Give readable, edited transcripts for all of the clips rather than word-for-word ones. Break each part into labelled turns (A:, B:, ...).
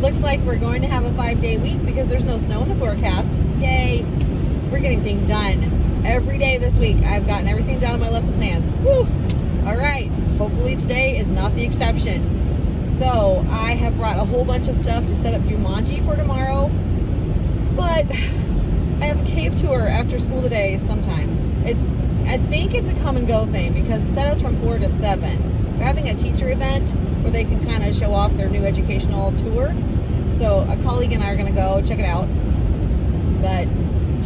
A: Looks like we're going to have a 5-day week because there's no snow in the forecast. Yay! We're getting things done every day this week. I've gotten everything done on my lesson plans. Woo! All right. Hopefully today is not the exception. So I have brought a whole bunch of stuff to set up Jumanji for tomorrow. But I have a cave tour after school today sometime. I think it's a come and go thing because it said it's from 4 to 7. They're having a teacher event where they can kind of show off their new educational tour. So a colleague and I are going to go check it out. But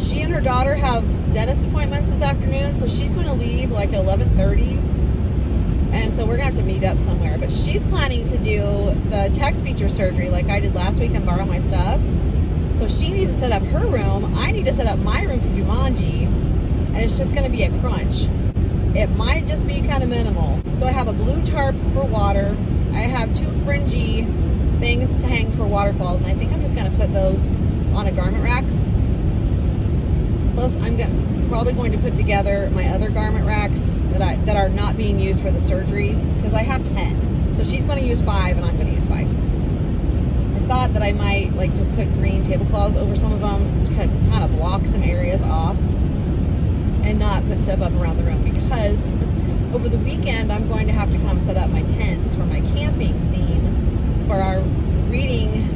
A: she and her daughter have dentist appointments this afternoon, so she's going to leave like at 11:30. And so we're going to have to meet up somewhere. But she's planning to do the text feature surgery like I did last week and borrow my stuff. So she needs to set up her room. I need to set up my room for Jumanji. And it's just going to be a crunch. It might just be kind of minimal. So I have a blue tarp for water. I have 2 fringy things to hang for waterfalls, and I think I'm just going to put those on a garment rack. Plus, I'm probably going to put together my other garment racks that are not being used for the surgery, because I have 10. So she's going to use 5, and I'm going to use 5. I thought that I might like just put green tablecloths over some of them to kind of block some areas off, and not put stuff up around the room, because over the weekend I'm going to have to come set up my tents for my camping theme for our reading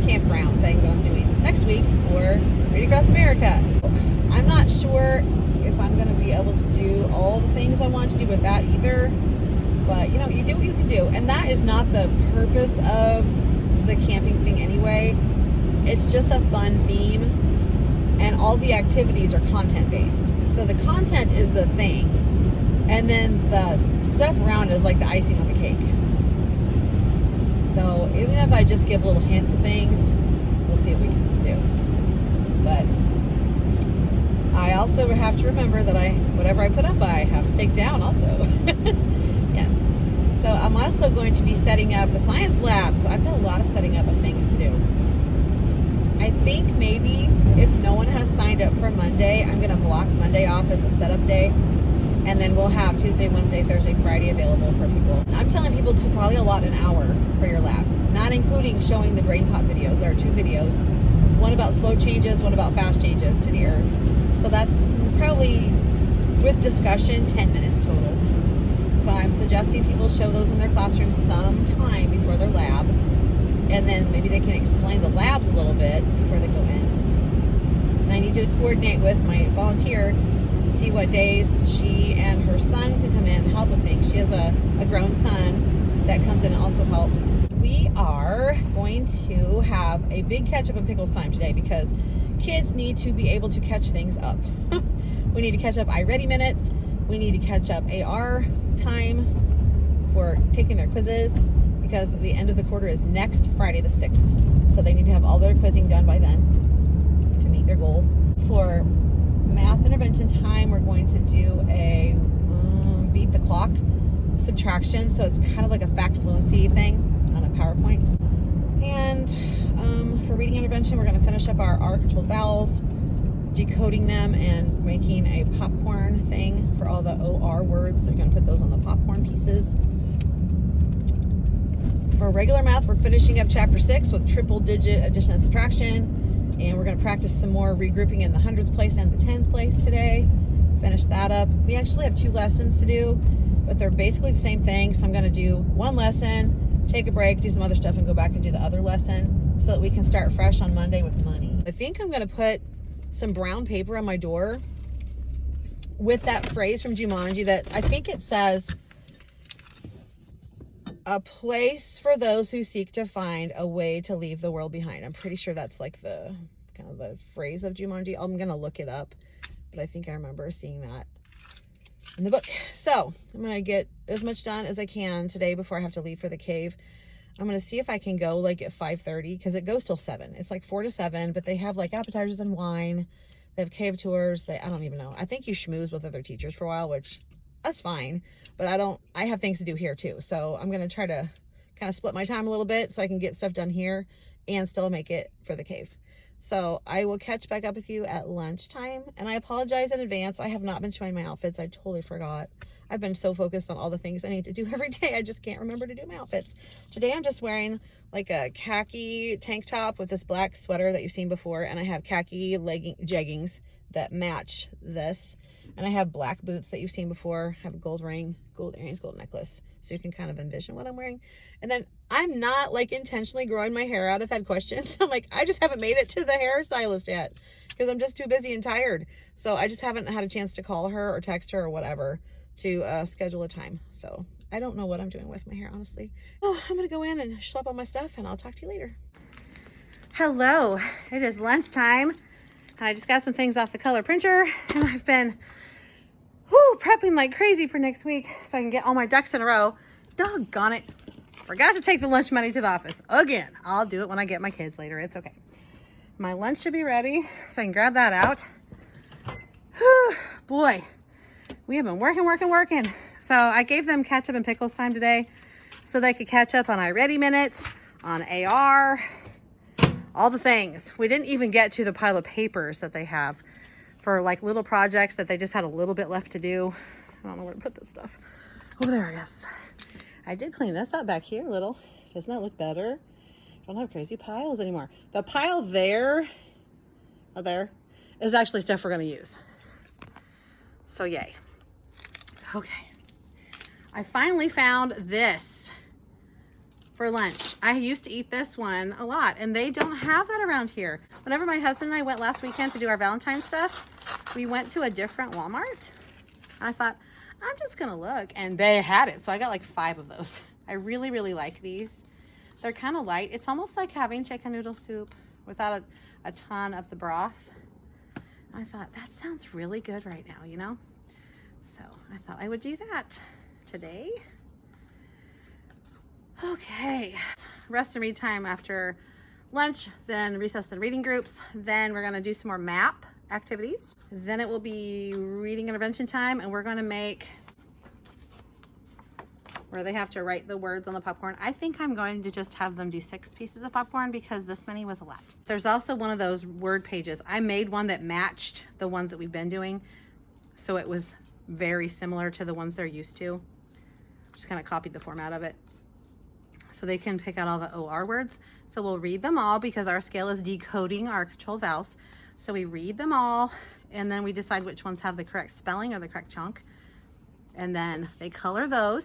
A: campground thing that I'm doing next week for Read Across America. I'm not sure if I'm going to be able to do all the things I want to do with that either, but you know, you do what you can do, and that is not the purpose of the camping thing anyway. It's just a fun theme, and all the activities are content based. So the content is the thing, and then the stuff around is like the icing on the cake. So even if I just give little hints of things, we'll see what we can do. But I also have to remember that whatever I put up, I have to take down also. Yes. So I'm also going to be setting up the science lab. So I've got a lot of setting up of things to do. I think maybe if no one has signed up for Monday, I'm going to block Monday off as a setup day. And then we'll have Tuesday, Wednesday, Thursday, Friday available for people. I'm telling people to probably allot an hour for your lab, not including showing the brain pop videos. There are 2 videos, one about slow changes, one about fast changes to the earth. So that's probably, with discussion, 10 minutes total. So I'm suggesting people show those in their classrooms sometime before their lab. And then maybe they can explain the labs a little bit before they go in. And I need to coordinate with my volunteer, see what days she and her son can come in and help with things. She has a grown son that comes in and also helps. We are going to have a big catch-up and pickles time today because kids need to be able to catch things up. We need to catch up iReady minutes. We need to catch up AR time for taking their quizzes, because the end of the quarter is next Friday the 6th. So they need to have all their quizzing done by then to meet their goal. For math intervention time, we're going to do a beat the clock subtraction. So it's kind of like a fact fluency thing on a PowerPoint. And for reading intervention, we're going to finish up our R controlled vowels, decoding them, and making a popcorn thing for all the OR words. They're going to put those on the popcorn pieces. For regular math, we're finishing up chapter 6 with triple digit addition and subtraction, and we're going to practice some more regrouping in the hundreds place and the tens place today. Finish that up. We actually have 2 lessons to do, but they're basically the same thing. So I'm going to do one lesson, take a break, do some other stuff, and go back and do the other lesson so that we can start fresh on Monday with money. I think I'm going to put some brown paper on my door with that phrase from Jumanji that I think it says, a place for those who seek to find a way to leave the world behind. I'm pretty sure that's like the kind of the phrase of Jumanji. I'm going to look it up, but I think I remember seeing that in the book. So I'm going to get as much done as I can today before I have to leave for the cave. I'm going to see if I can go like at 5:30 because it goes till 7. It's like 4 to 7, but they have like appetizers and wine. They have cave tours. I don't even know. I think you schmooze with other teachers for a while, which that's fine, but I have things to do here too. So I'm going to try to kind of split my time a little bit so I can get stuff done here and still make it for the cave. So I will catch back up with you at lunchtime. And I apologize in advance. I have not been showing my outfits. I totally forgot. I've been so focused on all the things I need to do every day. I just can't remember to do my outfits. Today I'm just wearing like a khaki tank top with this black sweater that you've seen before. And I have khaki jeggings that match this. And I have black boots that you've seen before. I have a gold ring, gold earrings, gold necklace. So you can kind of envision what I'm wearing. And then I'm not like intentionally growing my hair out. I've had questions. I'm like, I just haven't made it to the hairstylist yet because I'm just too busy and tired. So I just haven't had a chance to call her or text her or whatever to schedule a time. So I don't know what I'm doing with my hair, honestly. Oh, I'm gonna go in and schlep all my stuff and I'll talk to you later. Hello, it is lunchtime. I just got some things off the color printer and I've been prepping like crazy for next week so I can get all my ducks in a row. Doggone it. Forgot to take the lunch money to the office again. I'll do it when I get my kids later. It's okay. My lunch should be ready so I can grab that out. Whew, boy, we have been working. So I gave them ketchup and pickles time today so they could catch up on iReady minutes, on AR, all the things. We didn't even get to the pile of papers that they have for like little projects that they just had a little bit left to do. I don't know where to put this stuff. Oh, there it is. I did clean this up back here a little. Doesn't that look better? I don't have crazy piles anymore. The pile there, is actually stuff we're gonna use. So yay. Okay. I finally found this for lunch. I used to eat this one a lot and they don't have that around here. Whenever my husband and I went last weekend to do our Valentine's stuff, we went to a different Walmart. I thought, I'm just gonna look, and they had it. So I got like 5 of those. I really like these. They're kind of light. It's almost like having chicken noodle soup without a ton of the broth. I thought, that sounds really good right now, you know? So I thought I would do that today. Okay, rest and read time after lunch, then recess and reading groups. Then we're gonna do some more map activities. Then it will be reading intervention time, and we're gonna make where they have to write the words on the popcorn. I think I'm going to just have them do 6 pieces of popcorn because this many was a lot. There's also one of those word pages. I made one that matched the ones that we've been doing, so it was very similar to the ones they're used to. Just kind of copied the format of it so they can pick out all the OR words. So we'll read them all because our scale is decoding our controlled vowels. So we read them all and then we decide which ones have the correct spelling or the correct chunk. And then they color those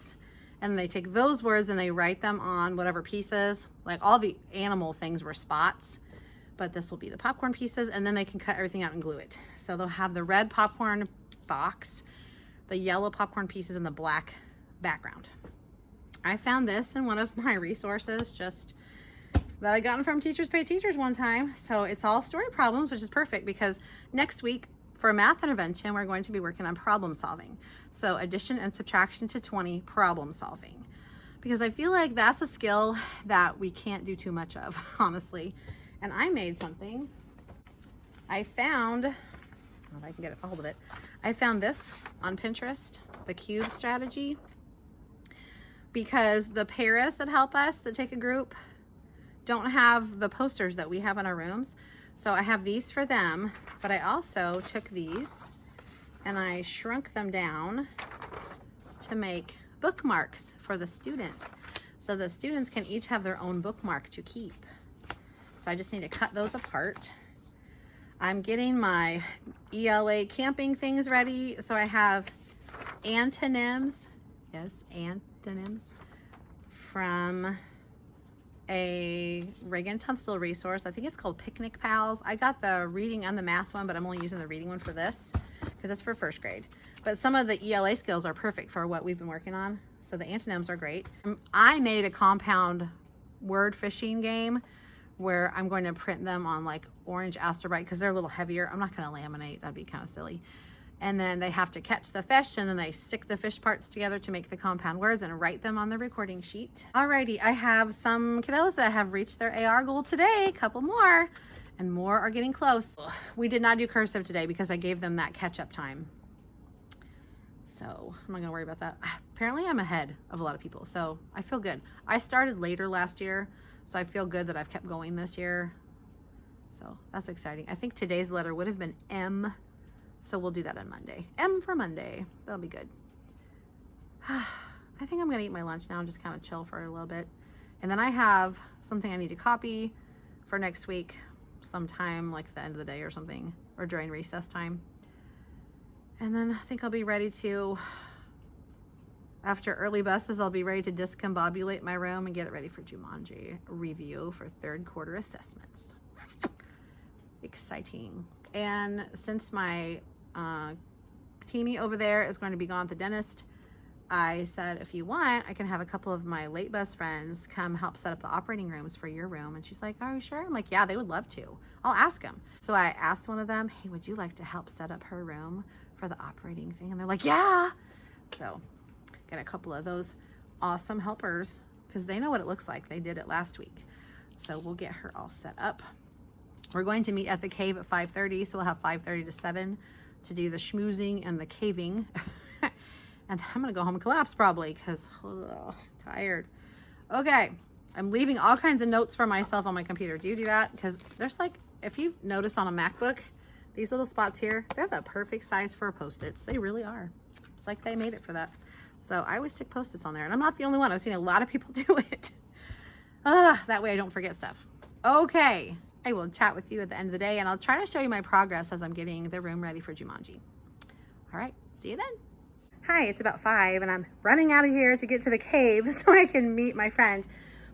A: and they take those words and they write them on whatever pieces. Like all the animal things were spots, but this will be the popcorn pieces, and then they can cut everything out and glue it. So they'll have the red popcorn box, the yellow popcorn pieces, and the black background. I found this in one of my resources just that I gotten from Teachers Pay Teachers one time. So it's all story problems, which is perfect because next week for math intervention, we're going to be working on problem solving. So addition and subtraction to 20 problem solving, because I feel like that's a skill that we can't do too much of, honestly. And I made something. I found, I don't know if I can get a hold of it. I found this on Pinterest, the cube strategy, because the paras that help us that take a group don't have the posters that we have in our rooms. So I have these for them, but I also took these and I shrunk them down to make bookmarks for the students. So the students can each have their own bookmark to keep. So I just need to cut those apart. I'm getting my ELA camping things ready. So I have antonyms, yes, antonyms, from a Reagan Tunstall resource. I think it's called Picnic Pals. I got the reading and the math one, but I'm only using the reading one for this because it's for first grade. But some of the ELA skills are perfect for what we've been working on. So the antonyms are great. I made a compound word fishing game where I'm going to print them on like orange Astrobrite because they're a little heavier. I'm not going to laminate. That'd be kind of silly. And then they have to catch the fish and then they stick the fish parts together to make the compound words and write them on the recording sheet. Alrighty, I have some kiddos that have reached their AR goal today, a couple more, and more are getting close. We did not do cursive today because I gave them that catch-up time. So I'm not gonna worry about that. Apparently I'm ahead of a lot of people, so I feel good. I started later last year, so I feel good that I've kept going this year. So that's exciting. I think today's letter would have been M. So we'll do that on Monday. M for Monday. That'll be good. I think I'm gonna eat my lunch now and just kind of chill for a little bit. And then I have something I need to copy for next week, sometime like the end of the day or something, or during recess time. And then I think I'll be ready to, after early buses, I'll be ready to discombobulate my room and get it ready for Jumanji review for third quarter assessments. Exciting. And since my teamie over there is going to be gone at the dentist, I said, if you want, I can have a couple of my late bus friends come help set up the operating rooms for your room. And she's like, are you sure? I'm like, yeah, they would love to. I'll ask them. So I asked one of them, hey, would you like to help set up her room for the operating thing? And they're like, yeah. So got a couple of those awesome helpers because they know what it looks like. They did it last week. So we'll get her all set up. We're going to meet at the cave at 5:30. So we'll have 5:30 to 7 to do the schmoozing and the caving. And I'm gonna go home and collapse probably because tired. Okay, I'm leaving all kinds of notes for myself on my computer. Do you do that? Because there's like, if you notice on a MacBook, these little spots here, they're the perfect size for Post-its. They really are. It's like they made it for that. So I always stick Post-its on there, and I'm not the only one. I've seen a lot of people do it. That way I don't forget stuff. Okay, I will chat with you at the end of the day, and I'll try to show you my progress as I'm getting the room ready for Jumanji. All right, see you then. Hi, it's about 5 and I'm running out of here to get to the cave so I can meet my friend.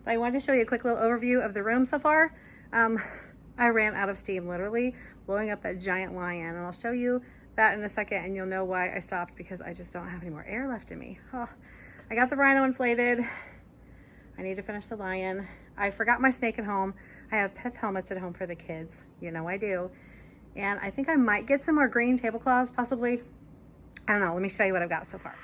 A: But I wanted to show you a quick little overview of the room so far. I ran out of steam, literally blowing up that giant lion, and I'll show you that in a second and you'll know why I stopped, because I just don't have any more air left in me. Oh, I got the rhino inflated. I need to finish the lion. I forgot my snake at home. I have pet helmets at home for the kids. You know I do. And I think I might get some more green tablecloths, possibly. I don't know, let me show you what I've got so far.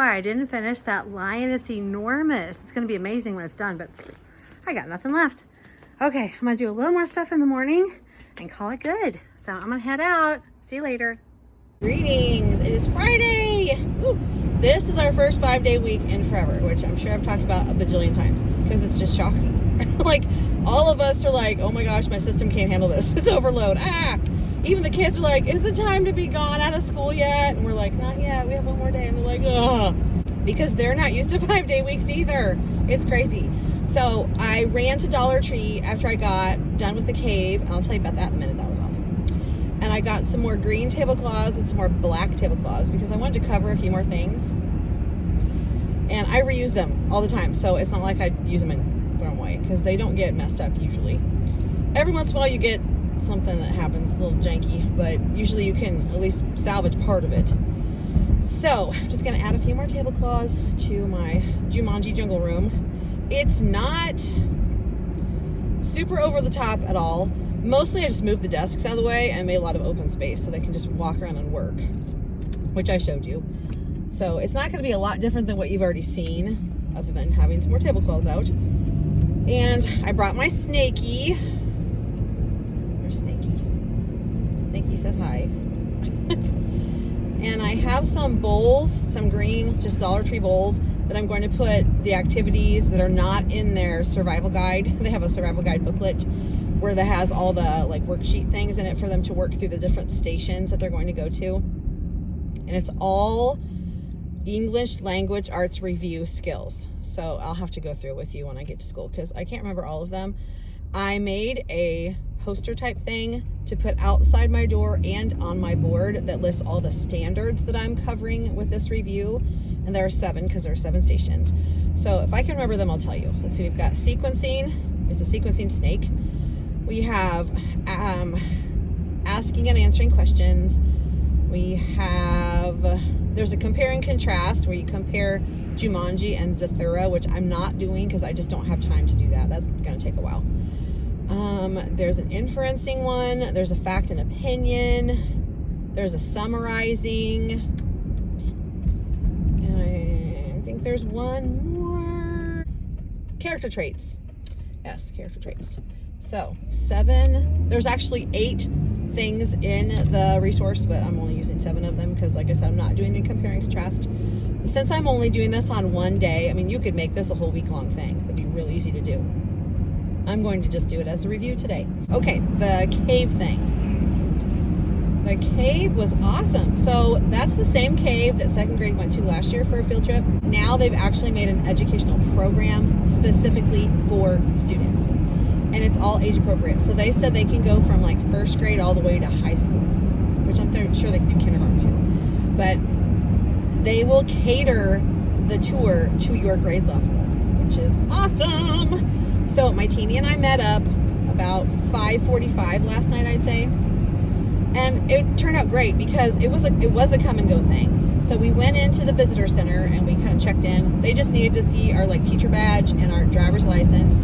A: I didn't finish that lion. It's enormous. It's going to be amazing when it's done, but I got nothing left. Okay, I'm going to do a little more stuff in the morning and call it good. So I'm going to head out. See you later. Greetings. It is Friday. Ooh, this is our first 5-day week in forever, which I'm sure I've talked about a bajillion times because it's just shocking. Like, all of us are like, oh my gosh, my system can't handle this. It's overload. Even the kids are like, is the time to be gone out of school yet? And we're like, not yet. We have one more day. And they're like, ugh. Because they're not used to 5-day weeks either. It's crazy. So I ran to Dollar Tree after I got done with the cave. And I'll tell you about that in a minute. That was awesome. And I got some more green tablecloths and some more black tablecloths because I wanted to cover a few more things. And I reuse them all the time. So it's not like I use them and put them away because they don't get messed up usually. Every once in a while you get something that happens a little janky, but usually you can at least salvage part of it. So I'm just gonna add a few more tablecloths to my Jumanji jungle room. It's not super over the top at all. Mostly I just moved the desks out of the way and made a lot of open space so they can just walk around and work, which I showed you. So it's not gonna be a lot different than what you've already seen, other than having some more tablecloths out. And I brought my Snakey. Snakey says hi. And I have some bowls, some green, just Dollar Tree bowls, that I'm going to put the activities that are not in their survival guide. They have a survival guide booklet where that has all the like worksheet things in it for them to work through the different stations that they're going to go to. And it's all English language arts review skills. So I'll have to go through it with you when I get to school because I can't remember all of them. I made a poster type thing to put outside my door and on my board that lists all the standards that I'm covering with this review. And there are 7 because there are 7 stations. So if I can remember them, I'll tell you. Let's see, we've got sequencing. It's a sequencing snake. We have asking and answering questions. We have, there's a compare and contrast where you compare Jumanji and Zathura, which I'm not doing because I just don't have time to do that. That's going to take a while. There's an inferencing one. There's a fact and opinion. There's a summarizing. And I think there's one more. Character traits. Yes, character traits. So 7, there's actually 8 things in the resource, but I'm only using 7 of them because, like I said, I'm not doing the compare and contrast. Since I'm only doing this on one day, I mean, you could make this a whole week-long thing. It'd be really easy to do. I'm going to just do it as a review today. Okay, the cave thing. The cave was awesome. So that's the same cave that 2nd grade went to last year for a field trip. Now they've actually made an educational program specifically for students. And it's all age appropriate. So they said they can go from like 1st grade all the way to high school, which I'm sure they can do kindergarten too. But they will cater the tour to your grade level, which is awesome. So my teenie and I met up about 5:45 last night, I'd say. And it turned out great because it was a come and go thing. So we went into the visitor center and we kind of checked in. They just needed to see our like teacher badge and our driver's license.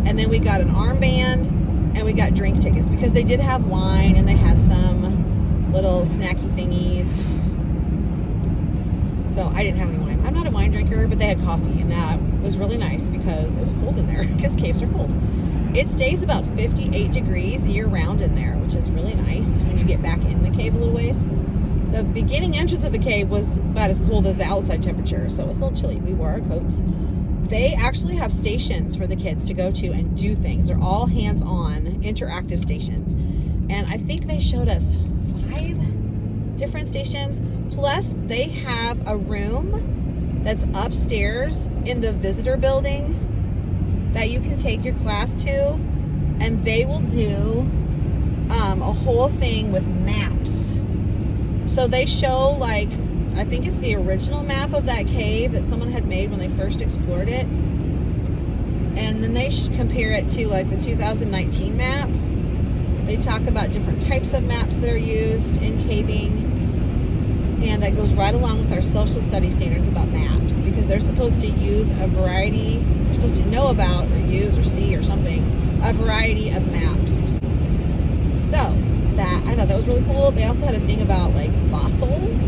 A: And then we got an armband and we got drink tickets because they did have wine and they had some little snacky thingies. So I didn't have any wine. I'm not a wine drinker, but they had coffee and that was really nice because it was cold in there because caves are cold. It stays about 58 degrees year round in there, which is really nice when you get back in the cave a little ways. The beginning entrance of the cave was about as cold as the outside temperature, so it was a little chilly. We wore our coats. They actually have stations for the kids to go to and do things. They're all hands-on, interactive stations. And I think they showed us 5 different stations. Plus, they have a room that's upstairs in the visitor building that you can take your class to. And they will do a whole thing with maps. So they show, like, I think it's the original map of that cave that someone had made when they first explored it. And then they compare it to like the 2019 map. They talk about different types of maps that are used in caving. And that goes right along with our social studies standards about maps because they're supposed to use a variety, they're supposed to know about or use or see or something, a variety of maps. So that, I thought that was really cool. They also had a thing about like fossils,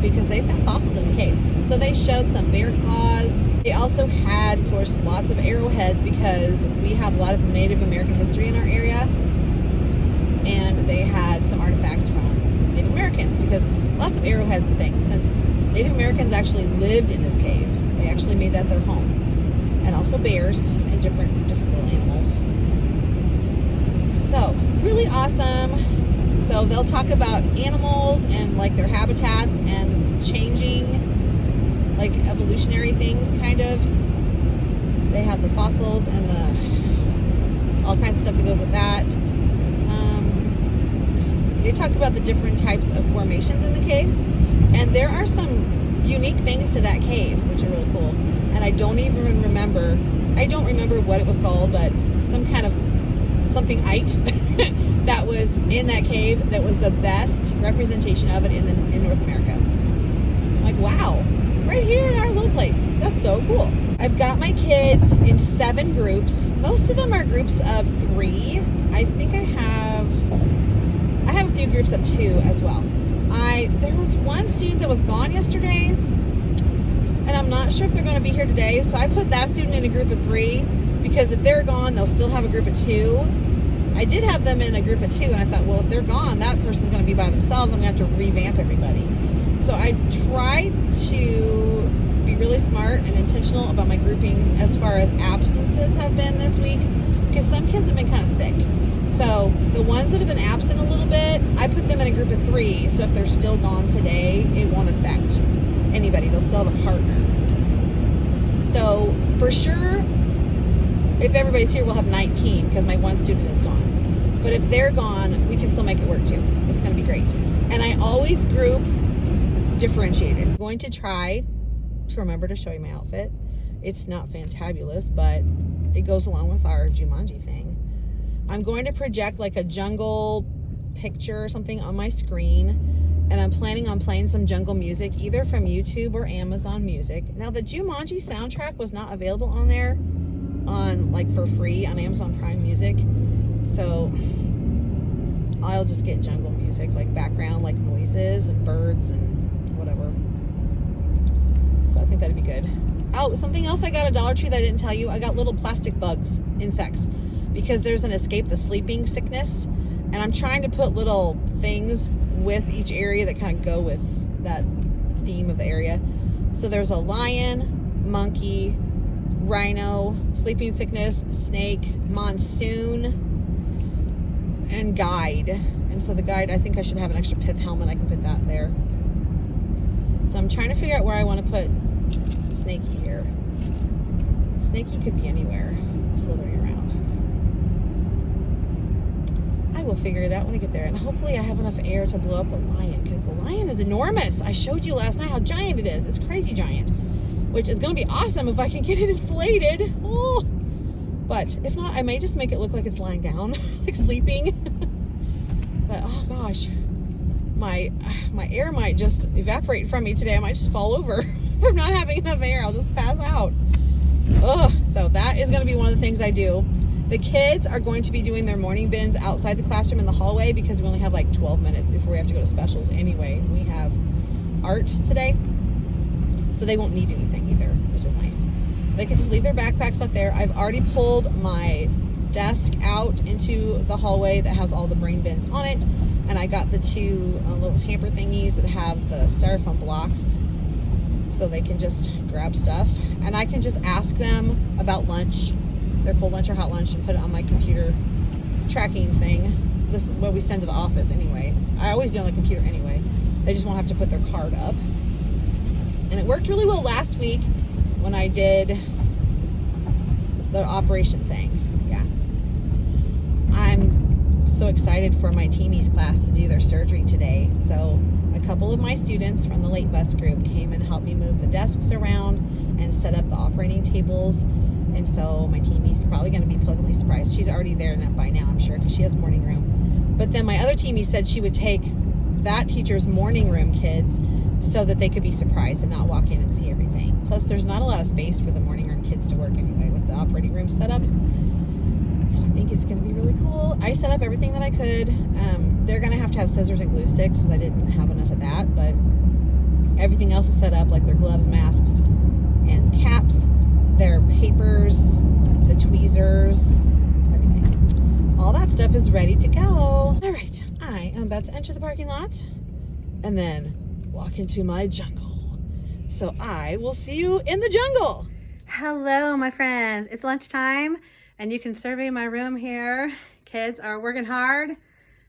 A: because they found fossils in the cave. So they showed some bear claws. They also had, of course, lots of arrowheads because we have a lot of Native American history in our area. And they had some artifacts from Native Americans because lots of arrowheads and things. Since Native Americans actually lived in this cave, they actually made that their home. And also bears and different little animals. So, really awesome. So they'll talk about animals and like their habitats and changing, like evolutionary things, kind of. They have the fossils and the all kinds of stuff that goes with that. They talk about the different types of formations in the caves, and there are some unique things to that cave, which are really cool. And I don't even remember. I don't remember what it was called, but some kind of something-ite that was in that cave that was the best representation of it in North America. I'm like, wow, right here in our little place. That's so cool. I've got my kids in 7 groups. Most of them are groups of 3. I think I have a few groups of 2 as well. There was one student that was gone yesterday, and I'm not sure if they're going to be here today, so I put that student in a group of 3 because if they're gone, they'll still have a group of 2. I did have them in a group of 2, and I thought, well, if they're gone, that person's going to be by themselves. I'm going to have to revamp everybody. So I tried to be really smart and intentional about my groupings as far as absences have been this week, because some kids have been kind of sick. So the ones that have been absent a little bit, I put them in a group of 3. So if they're still gone today, it won't affect anybody. They'll still have a partner. So for sure, if everybody's here, we'll have 19 because my one student is gone. But if they're gone, we can still make it work too. It's going to be great. And I always group differentiated. I'm going to try to remember to show you my outfit. It's not fantabulous, but it goes along with our Jumanji thing. I'm going to project like a jungle picture or something on my screen, and I'm planning on playing some jungle music either from YouTube or Amazon Music. Now the Jumanji soundtrack was not available on there on like for free on Amazon Prime Music, so I'll just get jungle music, like background, like noises and birds and whatever. So I think that'd be good. Oh, something else I got at Dollar Tree that I didn't tell you. I got little plastic bugs, insects, because there's an escape the sleeping sickness, and I'm trying to put little things with each area that kind of go with that theme of the area. So there's a lion, monkey, rhino, sleeping sickness, snake, monsoon, and guide. And so the guide, I think I should have an extra pith helmet. I can put that there. So I'm trying to figure out where I want to put Snakey here. Snakey could be anywhere, slithering around. I will figure it out when I get there, and hopefully I have enough air to blow up the lion, because the lion is enormous. I showed you last night how giant it is. It's crazy giant, which is going to be awesome if I can get it inflated. Oh. But if not, I may just make it look like it's lying down, like sleeping. But oh gosh, my air might just evaporate from me today. I might just fall over from not having enough air. I'll just pass out. Ugh. So that is going to be one of the things I do. The kids are going to be doing their morning bins outside the classroom in the hallway, because we only have like 12 minutes before we have to go to specials anyway. We have art today, so they won't need anything either, which is nice. They can just leave their backpacks up there. I've already pulled my desk out into the hallway that has all the brain bins on it, and I got the 2 little hamper thingies that have the styrofoam blocks, so they can just grab stuff. And I can just ask them about lunch, their cold lunch or hot lunch, and put it on my computer tracking thing. This is what we send to the office anyway. I always do on the computer anyway. They just won't have to put their card up. And it worked really well last week when I did the operation thing. Yeah. I'm so excited for my teamies class to do their surgery today. So a couple of my students from the late bus group came and helped me move the desks around and set up the operating tables. And so my teamie's probably going to be pleasantly surprised. She's already there by now, I'm sure, because she has morning room. But then my other teamie said she would take that teacher's morning room kids so that they could be surprised and not walk in and see everything. Plus, there's not a lot of space for the morning room kids to work anyway with the operating room set up. So I think it's going to be really cool. I set up everything that I could. They're going to have scissors and glue sticks because I didn't have enough of that. But everything else is set up, like their gloves, masks, and caps, their papers, the tweezers, everything. All that stuff is ready to go. All right, I am about to enter the parking lot and then walk into my jungle. So I will see you in the jungle. Hello, my friends. It's lunchtime, and you can survey my room here. Kids are working hard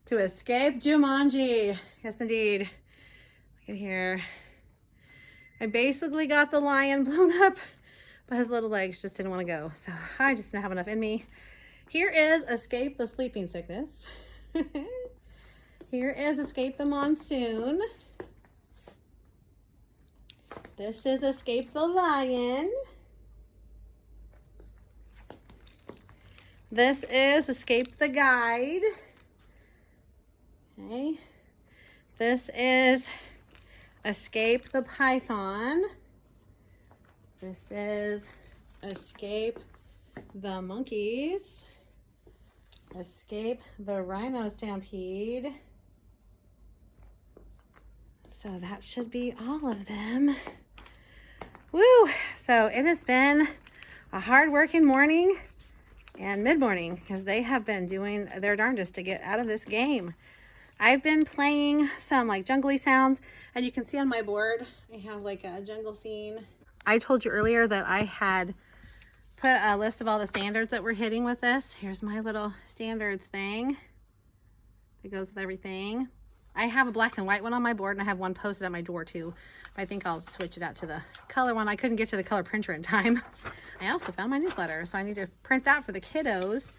A: to escape Jumanji. Yes, indeed. Look at here. I basically got the lion blown up, but his little legs just didn't want to go. So I just didn't have enough in me. Here is Escape the Sleeping Sickness. Here is Escape the Monsoon. This is Escape the Lion. This is Escape the Guide. Okay. This is Escape the Python. This is Escape the Monkeys. Escape the Rhino Stampede. So that should be all of them. Woo! So it has been a hard-working morning, and mid-morning because they have been doing their darndest to get out of this game. I've been playing some like jungly sounds, and you can see on my board I have like a jungle scene. I told you earlier that I had put a list of all the standards that we're hitting with this. Here's my little standards thing. It goes with everything. I have a black and white one on my board, and I have one posted at my door too. I think I'll switch it out to the color one. I couldn't get to the color printer in time. I also found my newsletter, so I need to print that for the kiddos.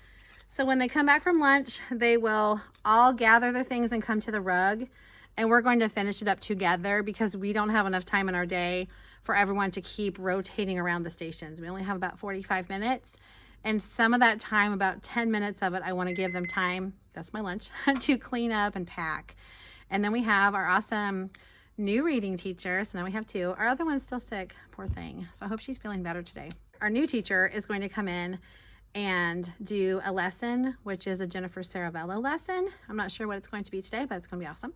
A: So when they come back from lunch, they will all gather their things and come to the rug, and we're going to finish it up together because we don't have enough time in our day for everyone to keep rotating around the stations. We only have about 45 minutes, and some of that time, about 10 minutes of it, I want to give them time, that's my lunch, to clean up and pack. And then we have our awesome new reading teacher. So now we have two. Our other one's still sick, poor thing. So I hope she's feeling better today. Our new teacher is going to come in and do a lesson, which is a Jennifer Saravello lesson. I'm not sure what it's going to be today, but it's going to be awesome.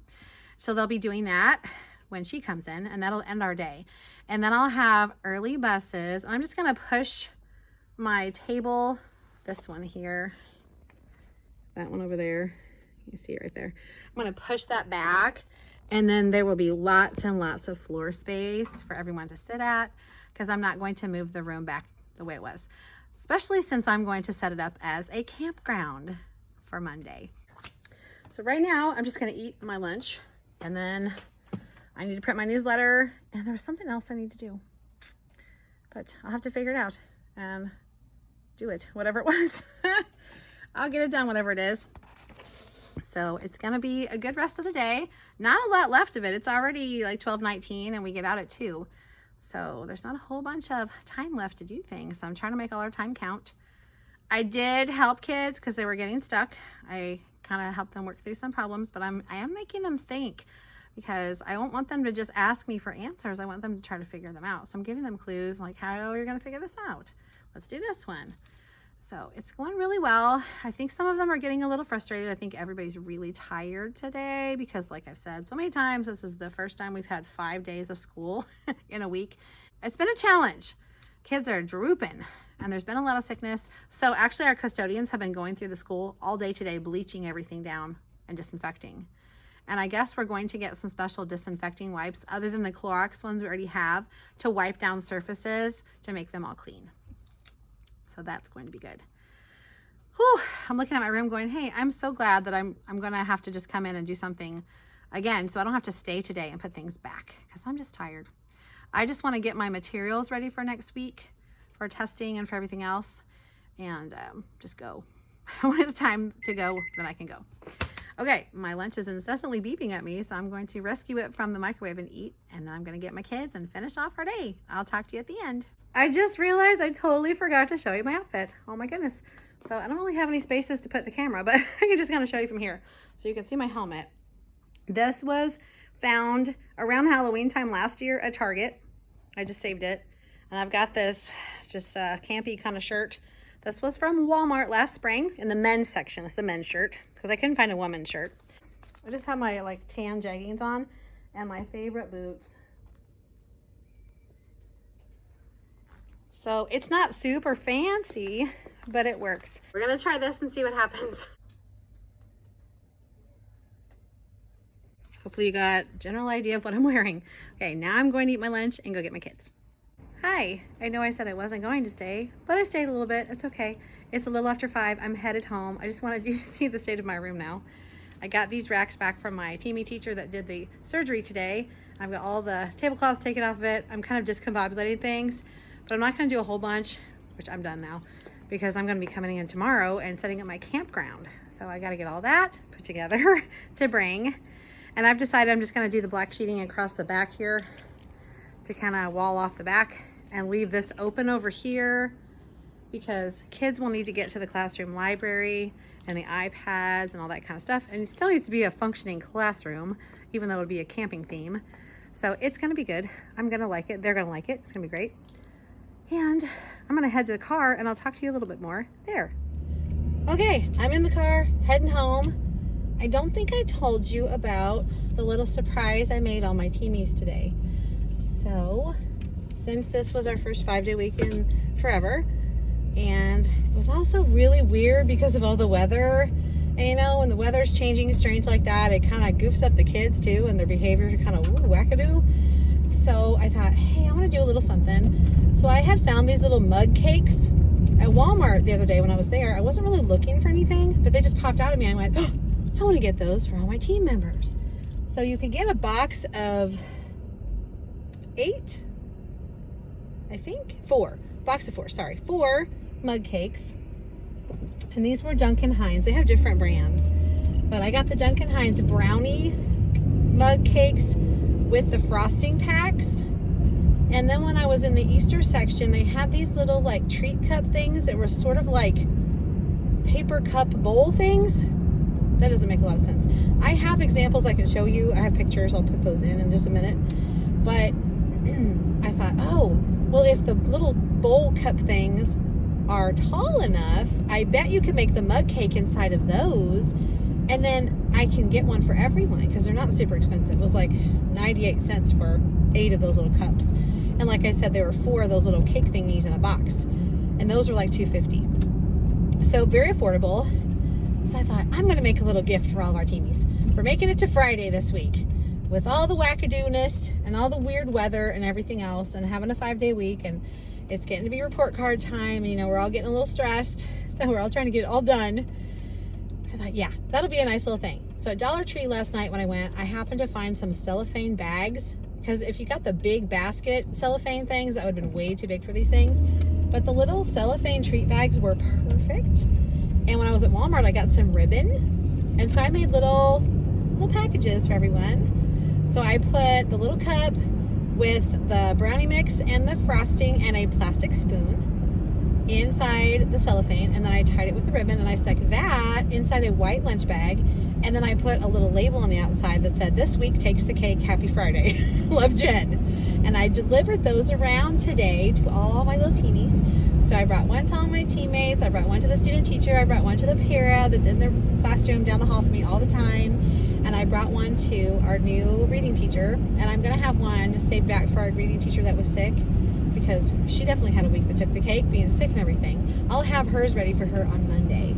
A: So they'll be doing that when she comes in, and that'll end our day. And then I'll have early buses. I'm just going to push my table, this one here, that one over there. You see it right there. I'm going to push that back, and then there will be lots and lots of floor space for everyone to sit at, because I'm not going to move the room back the way it was, especially since I'm going to set it up as a campground for Monday. So right now I'm just going to eat my lunch, and then I need to print my newsletter, and there's something else I need to do, but I'll have to figure it out and do it, whatever it was. I'll get it done, whatever it is. So it's going to be a good rest of the day. Not a lot left of it. It's already like 12:19 and we get out at 2. So there's not a whole bunch of time left to do things. So I'm trying to make all our time count. I did help kids because they were getting stuck. I kind of helped them work through some problems, but I am making them think, because I don't want them to just ask me for answers. I want them to try to figure them out. So I'm giving them clues like, how are you going to figure this out? Let's do this one. So it's going really well. I think some of them are getting a little frustrated. I think everybody's really tired today because, like I've said so many times, this is the first time we've had 5 days of school in a week. It's been a challenge. Kids are drooping, and there's been a lot of sickness. So actually our custodians have been going through the school all day today, bleaching everything down and disinfecting. And I guess we're going to get some special disinfecting wipes other than the Clorox ones we already have to wipe down surfaces to make them all clean. So that's going to be good. Whew, I'm looking at my room going, hey, I'm so glad that I'm going to have to just come in and do something again, so I don't have to stay today and put things back, because I'm just tired. I just want to get my materials ready for next week for testing and for everything else, and just go. When it's time to go, then I can go. Okay, my lunch is incessantly beeping at me, so I'm going to rescue it from the microwave and eat, and then I'm going to get my kids and finish off our day. I'll talk to you at the end. I just realized I totally forgot to show you my outfit. Oh my goodness. So I don't really have any spaces to put the camera, but I can just kind of show you from here. So you can see my helmet. This was found around Halloween time last year at Target. I just saved it. And I've got this just campy kind of shirt. This was from Walmart last spring in the men's section. It's the men's shirt because I couldn't find a woman's shirt. I just have my like tan jeggings on and my favorite boots. So it's not super fancy, but it works. We're gonna try this and see what happens. Hopefully you got a general idea of what I'm wearing. Okay, now I'm going to eat my lunch and go get my kids. Hi, I know I said I wasn't going to stay, but I stayed a little bit. It's okay. It's a little after 5. I'm headed home. I just wanted you to see the state of my room now. I got these racks back from my TpT teacher that did the surgery today. I've got all the tablecloths taken off of it. I'm kind of discombobulating things. But I'm not going to do a whole bunch, which I'm done now, because I'm going to be coming in tomorrow and setting up my campground. So I got to get all that put together to bring. And I've decided I'm just going to do the black sheeting across the back here to kind of wall off the back and leave this open over here, because kids will need to get to the classroom library and the iPads and all that kind of stuff. And it still needs to be a functioning classroom, even though it would be a camping theme. So it's going to be good. I'm going to like it. They're going to like it. It's going to be great. And I'm gonna head to the car and I'll talk to you a little bit more there. Okay, I'm in the car, heading home. I don't think I told you about the little surprise I made all my teamies today. So, since this was our first 5-day week in forever, And it was also really weird because of all the weather. And you know, when the weather's changing strange like that, it kind of goofs up the kids too, and their behavior kind of wackadoo. So I thought, hey, I want to do a little something. So I had found these little mug cakes at Walmart the other day when I was there. I wasn't really looking for anything, but they just popped out at me, and I went, oh, I want to get those for all my team members. So you can get a box of 8, I think, 4. Box of 4, sorry. 4 mug cakes. And these were Duncan Hines. They have different brands. But I got the Duncan Hines brownie mug cakes with the frosting packs. And then when I was in the Easter section, they had these little like treat cup things that were sort of like paper cup bowl things. That doesn't make a lot of sense. I have examples I can show you. I have pictures. I'll put those in just a minute. But I thought, oh, well, if the little bowl cup things are tall enough, I bet you could make the mug cake inside of those, and then I can get one for everyone because they're not super expensive. It was like 98 cents for 8 of those little cups. And like I said, there were 4 of those little cake thingies in a box, and those were like $2.50. So very affordable. So I thought, I'm going to make a little gift for all of our teamies for making it to Friday this week with all the wackadooness and all the weird weather and everything else, and having a 5-day week, and it's getting to be report card time. You know, we're all getting a little stressed, so we're all trying to get it all done. I thought, yeah, that'll be a nice little thing. So at Dollar Tree last night when I went, I happened to find some cellophane bags, because if you got the big basket cellophane things, that would have been way too big for these things. But the little cellophane treat bags were perfect. And when I was at Walmart, I got some ribbon. And so I made little packages for everyone. So I put the little cup with the brownie mix and the frosting and a plastic spoon inside the cellophane, and then I tied it with the ribbon, and I stuck that inside a white lunch bag, and then I put a little label on the outside that said, this week takes the cake, happy Friday. Love, Jen. And I delivered those around today to all my little teenies. So I brought one to all my teammates, I brought one to the student teacher, I brought one to the para that's in their classroom down the hall from me all the time, and I brought one to our new reading teacher, and I'm going to have one saved back for our reading teacher that was sick, because she definitely had a week that took the cake, being sick and everything. I'll have hers ready for her on Monday.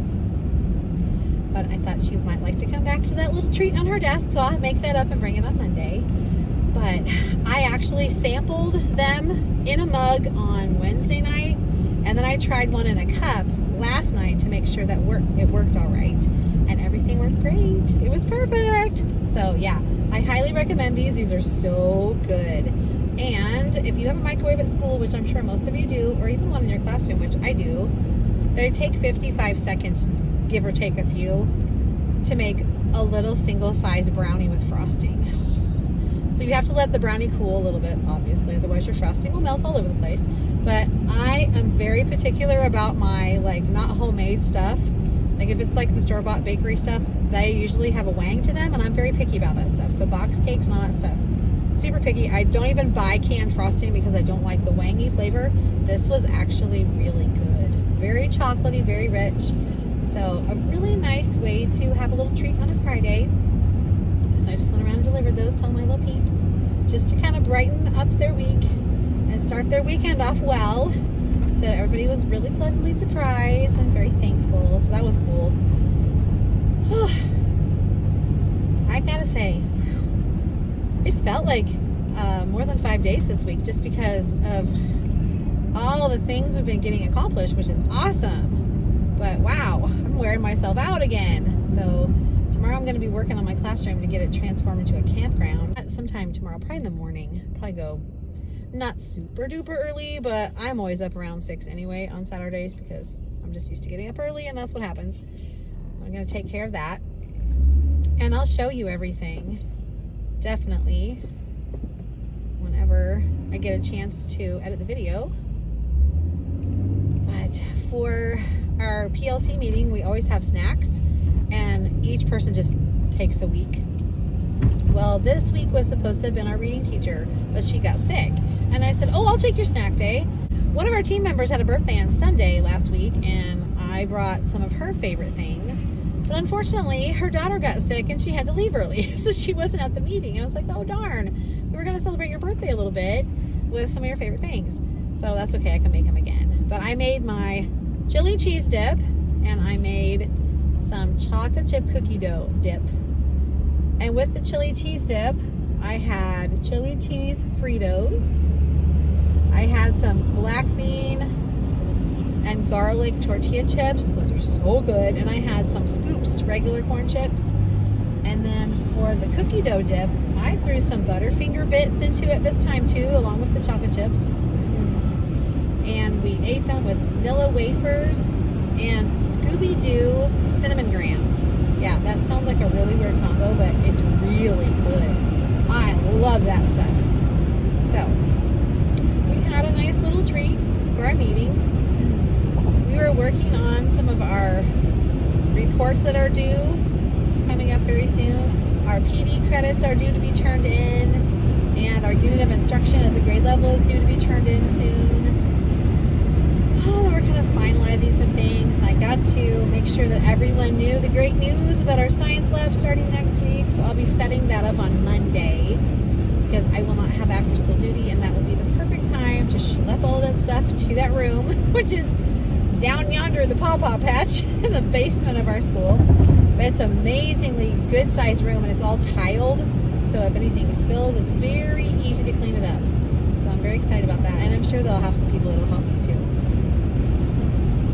A: But I thought she might like to come back to that little treat on her desk, so I'll make that up and bring it on Monday. But I actually sampled them in a mug on Wednesday night, and then I tried one in a cup last night to make sure that it worked all right, and everything worked great. It was perfect. So yeah, I highly recommend these. These are so good. And if you have a microwave at school, which I'm sure most of you do, or even one in your classroom, which I do, they take 55 seconds, give or take a few, to make a little single-sized brownie with frosting. So you have to let the brownie cool a little bit, obviously, otherwise your frosting will melt all over the place. But I am very particular about my, like, not homemade stuff. Like, if it's like the store-bought bakery stuff, they usually have a wang to them, and I'm very picky about that stuff. So box cakes and all that stuff, super picky. I don't even buy canned frosting because I don't like the wangy flavor. This was actually really good. Very chocolatey, very rich. So a really nice way to have a little treat on a Friday. So I just went around and delivered those to all my little peeps, just to kind of brighten up their week and start their weekend off well. So everybody was really pleasantly surprised and very thankful. So that was cool. I gotta say, it felt like more than 5 days this week, just because of all the things we've been getting accomplished, which is awesome. But wow, I'm wearing myself out again. So tomorrow I'm going to be working on my classroom to get it transformed into a campground. Sometime tomorrow, probably in the morning. Probably go not super duper early, but I'm always up around 6 anyway on Saturdays because I'm just used to getting up early, and that's what happens. I'm going to take care of that. And I'll show you everything, definitely, whenever I get a chance to edit the video. But for our PLC meeting, we always have snacks, and each person just takes a week. Well, this week was supposed to have been our reading teacher, but she got sick. And I said, oh, I'll take your snack day. One of our team members had a birthday on Sunday last week, and I brought some of her favorite things. But unfortunately, her daughter got sick and she had to leave early, so she wasn't at the meeting. And I was like, oh, darn. We were going to celebrate your birthday a little bit with some of your favorite things. So that's okay. I can make them again. But I made my chili cheese dip, and I made some chocolate chip cookie dough dip. And with the chili cheese dip, I had chili cheese Fritos. I had some black bean and garlic tortilla chips. Those are so good. And I had some Scoops regular corn chips. And then for the cookie dough dip, I threw some Butterfinger bits into it this time too, along with the chocolate chips. And we ate them with vanilla wafers and Scooby-Doo cinnamon grams. Yeah, that sounds like a really weird combo, but it's really good. I love that stuff. So, we had a nice little treat for our meeting. We were working on some of our reports that are due, coming up very soon. Our PD credits are due to be turned in, and our unit of instruction as a grade level is due to be turned in soon. Oh, we're kind of finalizing some things, and I got to make sure that everyone knew the great news about our science lab starting next week, so I'll be setting that up on Monday, because I will not have after school duty, and that will be the perfect time to schlep all that stuff to that room, which is down yonder, the pawpaw patch in the basement of our school. But it's an amazingly good sized room, and it's all tiled, so if anything spills, it's very easy to clean it up. So I'm very excited about that, and I'm sure they'll have some people that'll help me too.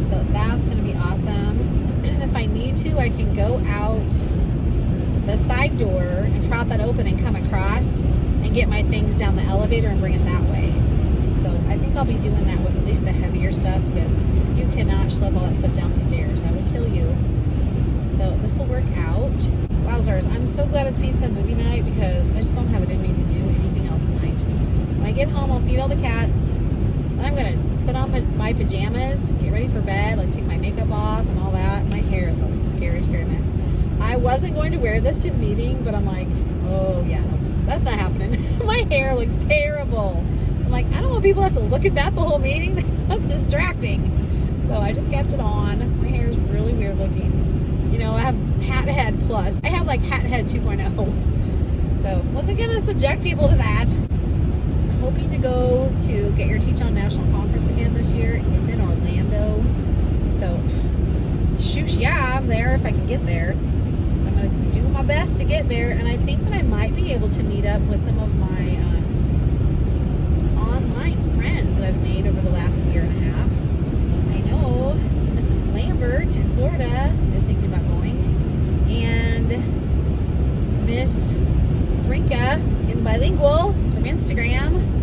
A: So that's going to be awesome. And if I need to, I can go out the side door and prop that open and come across and get my things down the elevator and bring it that way. So I think I'll be doing that with at least the heavier stuff, because you cannot schlep all that stuff down the stairs. That would kill you. So this will work out. Wowzers, I'm so glad it's pizza movie night, because I just don't have it in me to do anything else tonight. When I get home, I'll feed all the cats. Then I'm going to put on my pajamas, get ready for bed, like take my makeup off and all that. My hair is a scary, scary mess. I wasn't going to wear this to the meeting, but I'm like, oh yeah, no, that's not happening. My hair looks terrible. I'm like, I don't want people to have to look at that the whole meeting. That's distracting. So I just kept it on. My hair is really weird looking. You know, I have hat head plus. I have like hat head 2.0. So wasn't going to subject people to that. Hoping to go to Get Your Teach On National Conference again this year. It's in Orlando. So, shoosh, yeah, I'm there if I can get there. So I'm going to do my best to get there. And I think that I might be able to meet up with some of my online friends that I've made over the last year and a half. I know Mrs. Lambert in Florida is thinking about going. And Miss Brinka in Bilingual from Instagram,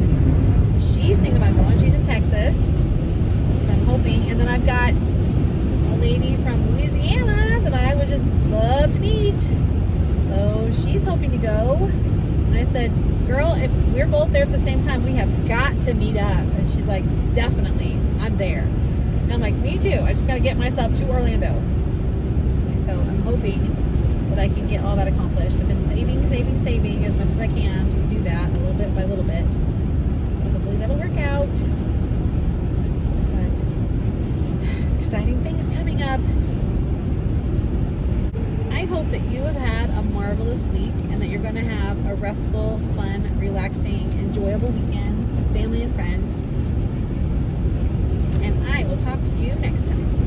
A: she's thinking about going. She's in Texas, so I'm hoping. And then I've got a lady from Louisiana that I would just love to meet, so she's hoping to go. And I said, girl, if we're both there at the same time, we have got to meet up. And she's like, definitely, I'm there. And I'm like, me too. I just got to get myself to Orlando. So I'm hoping that I can get all that accomplished. I've been saving as much as I can to do that, a little bit by little bit. So hopefully that'll work out. But exciting things coming up. I hope that you have had a marvelous week, and that you're going to have a restful, fun, relaxing, enjoyable weekend with family and friends. And I will talk to you next time.